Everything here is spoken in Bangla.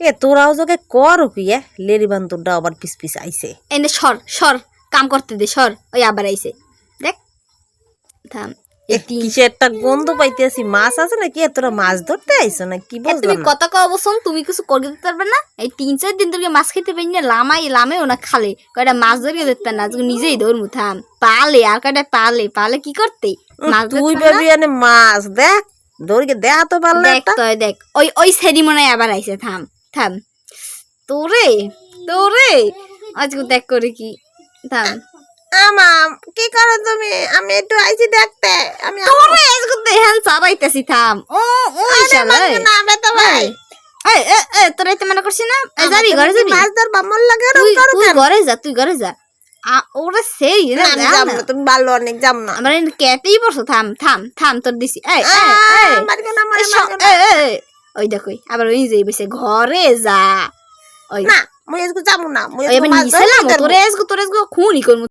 এ তোরাও যোগে কর কি লেরি বান্দরটা আবার পিস পিস আইছে এনে সর সর কাম করতে দে সর ওই আবার আইছে দেখ থাম কিসে একটা গন্ধ পাইতেছি মাছ আছে নাকি তোরা মাছ ধরতে আইছো না কি তুমি বুঝলাম না কথা কও বসন তুমি কিছু করে দিতে পারবে না এই 3-4 দিন ধরে মাছ খেতে পাই না লামেও না খালে কয়টা মাছ ধরিয়ে দিতে না তুই নিজেই ধরমু থাম পালে আর কয়টা পালে কি করতে মাছ তুই ভাবি আনে মাছ দেখ ধরিকে দেখা তো পারলে দেখ তো দেখ ওই সেরি মনে আবার আইছে থাম থাম তোরে তোরে আজকে দেখ করে কি থাম আমাম কি করো তুমি আমি একটু আইছি দেখতে আমি তোরে আজকে দেখান চাবাইতেছি থাম ও শালা না আমি তো ভাই তোরা এতে মনে করছিস না যাবি ঘরে যাবি মাছ ধর বামল লাগে তুই ঘরে যা ওরা সেই না আমি যাব না তুমি ভালো অনেক যাব না আমরা কেটেই বসো থাম থাম থাম তোর দিছি ওই দেখো আবার ওই যে বসে ঘরে যা ওই না মুই আজকে যাব না মুই তোরে আজকে খুনই করবো